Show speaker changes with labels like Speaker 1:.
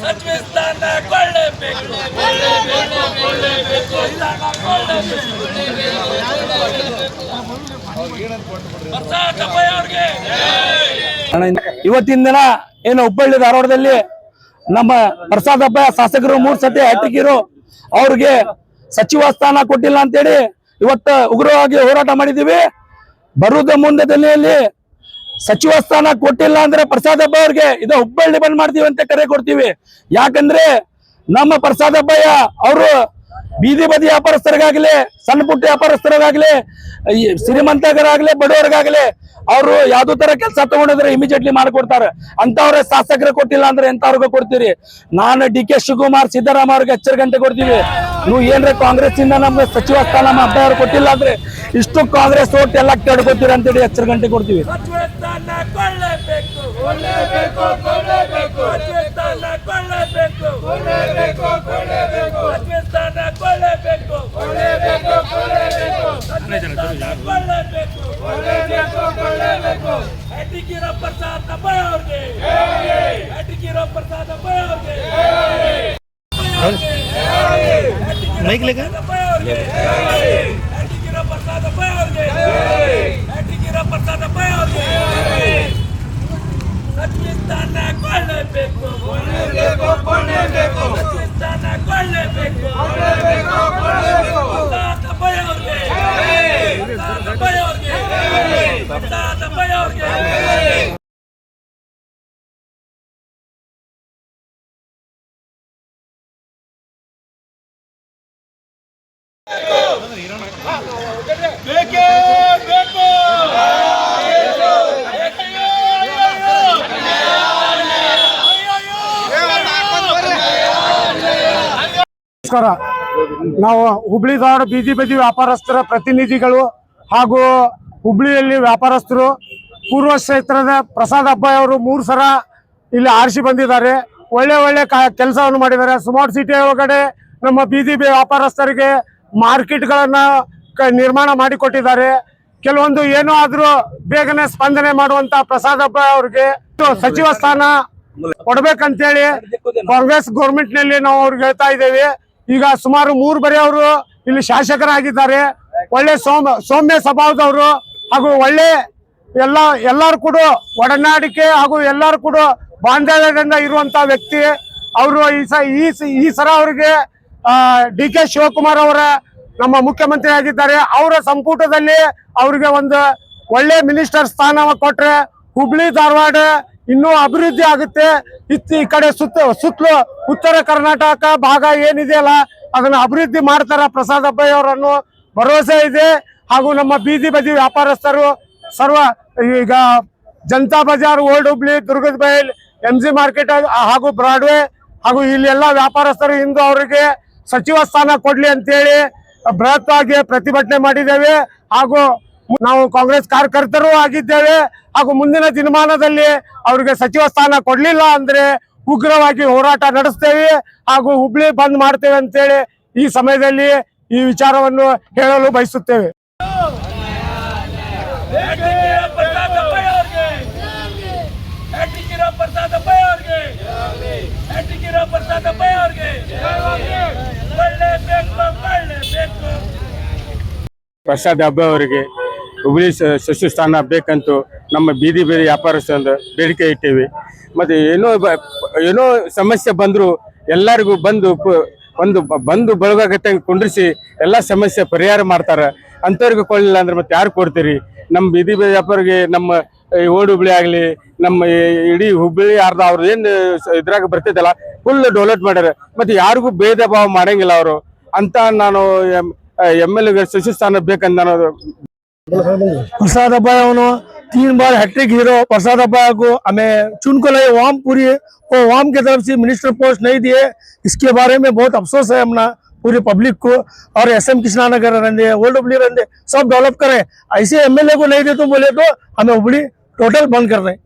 Speaker 1: ಸಚಿವ ಸ್ಥಾನ ಕೊಳ್ಳಬೇಕು,
Speaker 2: ಇವತ್ತಿನ ದಿನ ಏನು ಹುಬ್ಬಳ್ಳಿ ಧಾರವಾಡದಲ್ಲಿ ನಮ್ಮ ಪ್ರಸಾದಪ್ಪ ಶಾಸಕರು 3 ಸತಿ ಹ್ಯಾಟ್ರಿಕ್ ಅವ್ರಿಗೆ ಸಚಿವ ಸ್ಥಾನ ಕೊಟ್ಟಿಲ್ಲ ಅಂತೇಳಿ ಇವತ್ತು ಉಗ್ರವಾಗಿ ಹೋರಾಟ ಮಾಡಿದ್ದೀವಿ. ಬರುವುದ ಮುಂದೆ ದಿನದಲ್ಲಿ ಸಚಿವ ಸ್ಥಾನ ಕೊಟ್ಟಿಲ್ಲ ಅಂದ್ರೆ ಪ್ರಸಾದಪ್ಪ ಅವ್ರಿಗೆ ಇದು ಹುಬ್ಬಳ್ಳಿ ಬಂದ್ ಮಾಡ್ತೀವಿ ಅಂತ ಕರೆ ಕೊಡ್ತೀವಿ. ಯಾಕಂದ್ರೆ ನಮ್ಮ ಪ್ರಸಾದಪ್ಪಯ್ಯ ಅವರು ಬೀದಿ ಬದಿ ವ್ಯಾಪಾರಸ್ಥರಿಗಾಗ್ಲಿ, ಸಣ್ಣ ಪುಟ್ಟ ವ್ಯಾಪಾರಸ್ಥರಿಗಾಗ್ಲಿ, ಶ್ರೀಮಂತರಾಗ್ಲಿ, ಬಡವರಿಗಾಗ್ಲಿ ಅವರು ಯಾವ್ದೋ ತರ ಕೆಲಸ ತಗೊಂಡಿದ್ರೆ ಇಮಿಡಿಯೇಟ್ಲಿ ಮಾಡಿಕೊಡ್ತಾರೆ. ಅಂತವ್ರೆ ಶಾಸಕರು ಕೊಟ್ಟಿಲ್ಲ ಅಂದ್ರೆ ಎಂತವ್ರಿಗೂ ಕೊಡ್ತೀರಿ. ನಾನು DK ಶಿವಕುಮಾರ್, ಸಿದ್ದರಾಮಯ್ಯ ಅವ್ರಿಗೆ ಎಚ್ಚರಿಕೆ ಕೊಡ್ತೀವಿ. ನೀವು ಏನ್ರೆ ಕಾಂಗ್ರೆಸ್ ಇಂದ ನಮ್ಗೆ ಸಚಿವ ಸ್ಥಾನ ನಮ್ಮ ಅಬ್ಬ ಅವ್ರು ಕೊಟ್ಟಿಲ್ಲ ಅಂದ್ರೆ ಇಷ್ಟು ಕಾಂಗ್ರೆಸ್ ಓಟ್ ಎಲ್ಲ ಕೆಡ್ಕೊತೀರಿ ಅಂತೇಳಿ ಎಚ್ಚರಿಕೆ ಕೊಡ್ತೀವಿ.
Speaker 3: ಮೈಕ್ ಲೆಕ್ಕ
Speaker 4: ನಮಸ್ಕಾರ. ನಾವು ಹುಬ್ಳಿ ಧಾರವಾಡ ಬೀದಿ ಬದಿ ವ್ಯಾಪಾರಸ್ಥರ ಪ್ರತಿನಿಧಿಗಳು ಹಾಗೂ ಹುಬ್ಳಿಯಲ್ಲಿ ವ್ಯಾಪಾರಸ್ಥರು ಪೂರ್ವ ಕ್ಷೇತ್ರದ ಪ್ರಸಾದಪ್ಪ ಅವರು 3 ಸಲ ಇಲ್ಲಿ ಆರಿಸಿ ಬಂದಿದ್ದಾರೆ. ಒಳ್ಳೆ ಕೆಲಸವನ್ನು ಮಾಡಿದ್ದಾರೆ. ಸ್ಮಾರ್ಟ್ ಸಿಟಿ ಒಳಗಡೆ ನಮ್ಮ ಬೀದಿ ವ್ಯಾಪಾರಸ್ಥರಿಗೆ ಮಾರ್ಕೆಟ್ಗಳನ್ನ ನಿರ್ಮಾಣ ಮಾಡಿಕೊಟ್ಟಿದ್ದಾರೆ. ಕೆಲವೊಂದು ಏನೋ ಆದ್ರೂ ಬೇಗನೆ ಸ್ಪಂದನೆ ಮಾಡುವಂತ ಪ್ರಸಾದಪ್ಪ ಅವ್ರಿಗೆ ಸಚಿವ ಸ್ಥಾನ ಕೊಡ್ಬೇಕಂತೇಳಿ ಕಾಂಗ್ರೆಸ್ ಗೌರ್ಮೆಂಟ್ ನಲ್ಲಿ ನಾವು ಅವ್ರಿಗೆ ಹೇಳ್ತಾ ಇದ್ದೇವೆ. ಈಗ ಸುಮಾರು 3 ಬಾರಿ ಅವರು ಇಲ್ಲಿ ಶಾಸಕರಾಗಿದ್ದಾರೆ. ಒಳ್ಳೆ ಸೌಮ್ಯ ಸ್ವಭಾವದವರು ಹಾಗೂ ಒಳ್ಳೆ ಎಲ್ಲರೂ ಕೂಡ ಒಡನಾಡಿಕೆ ಹಾಗೂ ಎಲ್ಲರೂ ಕೂಡ ಬಾಂಧವ್ಯದಿಂದ ಇರುವಂತ ವ್ಯಕ್ತಿ ಅವರು. ಈ ಸಲ ಅವರಿಗೆ DK ಶಿವಕುಮಾರ್ ಅವರ ನಮ್ಮ ಮುಖ್ಯಮಂತ್ರಿ ಆಗಿದ್ದಾರೆ. ಅವರ ಸಂಪುಟದಲ್ಲಿ ಅವರಿಗೆ ಒಂದು ಒಳ್ಳೆ ಮಿನಿಸ್ಟರ್ ಸ್ಥಾನ ಕೊಟ್ರೆ ಹುಬ್ಳಿ ಧಾರವಾಡ ಇನ್ನೂ ಅಭಿವೃದ್ಧಿ ಆಗುತ್ತೆ. ಈ ಕಡೆ ಸುತ್ತಲೂ ಉತ್ತರ ಕರ್ನಾಟಕ ಭಾಗ ಏನಿದೆಯಲ್ಲ ಅದನ್ನ ಅಭಿವೃದ್ಧಿ ಮಾಡ್ತಾರ ಪ್ರಸಾದಪ್ಪ ಅವರನ್ನು ಭರವಸೆ ಇದೆ. ಹಾಗೂ ನಮ್ಮ ಬೀದಿ ಬದಿ ವ್ಯಾಪಾರಸ್ಥರು ಈಗ ಜನತಾ ಬಜಾರ್, ಓಲ್ಡ್ ಹುಬ್ಳಿ, ದುರ್ಗದ ಬೈಲ್, MG ಮಾರ್ಕೆಟ್ ಹಾಗೂ ಬ್ರಾಡ್ವೇ ಹಾಗೂ ಇಲ್ಲೆಲ್ಲ ವ್ಯಾಪಾರಸ್ಥರು ಇಂದು ಅವರಿಗೆ ಸಚಿವ ಸ್ಥಾನ ಕೊಡ್ಲಿ ಅಂತೇಳಿ ಬೃಹತ್ವಾಗಿ ಪ್ರತಿಭಟನೆ ಮಾಡಿದ್ದೇವೆ. ಹಾಗೂ ನಾವು ಕಾಂಗ್ರೆಸ್ ಕಾರ್ಯಕರ್ತರು ಆಗಿದ್ದೇವೆ. ಹಾಗೂ ಮುಂದಿನ ದಿನಮಾನದಲ್ಲಿ ಅವರಿಗೆ ಸಚಿವ ಸ್ಥಾನ ಕೊಡ್ಲಿಲ್ಲ ಅಂದ್ರೆ ಉಗ್ರವಾಗಿ ಹೋರಾಟ ನಡೆಸ್ತೇವೆ ಹಾಗೂ ಹುಬ್ಳಿ ಬಂದ್ ಮಾಡ್ತೇವೆ ಅಂತೇಳಿ ಈ ಸಮಯದಲ್ಲಿ ಈ ವಿಚಾರವನ್ನು ಹೇಳಲು ಬಯಸುತ್ತೇವೆ.
Speaker 5: ಪ್ರಸಾದ್ ಹಬ್ಬ ಅವರಿಗೆ ಹುಬ್ಳಿ ಸಚಿವ ಸ್ಥಾನ ಬೇಕಂತೂ ನಮ್ಮ ಬೀದಿ ವ್ಯಾಪಾರಸ್ಥರಿಂದ ಬೇಡಿಕೆ ಇಟ್ಟೇವೆ. ಮತ್ತು ಏನೋ ಸಮಸ್ಯೆ ಬಂದರೂ ಎಲ್ಲರಿಗೂ ಬಂದು ಬಳಗತ್ತೆ ಕುಂಡ್ರಿಸಿ ಎಲ್ಲ ಸಮಸ್ಯೆ ಪರಿಹಾರ ಮಾಡ್ತಾರೆ. ಅಂಥವ್ರಿಗೆ ಕೊಡಲಿಲ್ಲ ಅಂದ್ರೆ ಮತ್ತೆ ಯಾರು ಕೊಡ್ತೀರಿ? ನಮ್ಮ ಬೀದಿ ವ್ಯಾಪಾರಿಗೆ ನಮ್ಮ ಓಲ್ಡ್ ಹುಬ್ಳಿ ಆಗಲಿ, ನಮ್ಮ ಇಡೀ ಹುಬ್ಳಿ ಅವ್ರದ್ದು ಏನು ಇದ್ರಾಗ ಬರ್ತಿದ್ದಲ್ಲ ಫುಲ್ ಡೆವಲಪ್ ಮಾಡ್ಯಾರ. ಮತ್ತು ಯಾರಿಗೂ ಭೇದ ಭಾವ ಮಾಡಂಗಿಲ್ಲ ಅವರು ಅಂತ. ನಾನು MLA ಸಚಿವ ಸ್ಥಾನ ಬೇಕಂತ ನಾನು.
Speaker 2: प्रसादप्पा 3 बार हैट्रिक हीरो प्रसादप्पा को हमें चुनकर लाए वामपुरी और वाम की तरफ से मिनिस्टर पोस्ट नहीं दिए। इसके बारे में बहुत अफसोस है अपना पूरी पब्लिक को। और SM कृष्णानगर रहने, ओल्ड हुबली रहने, सब डेवलप करें। ऐसे MLA को नहीं दे तो बोले तो हमें हुबली टोटल बंद कर रहे हैं।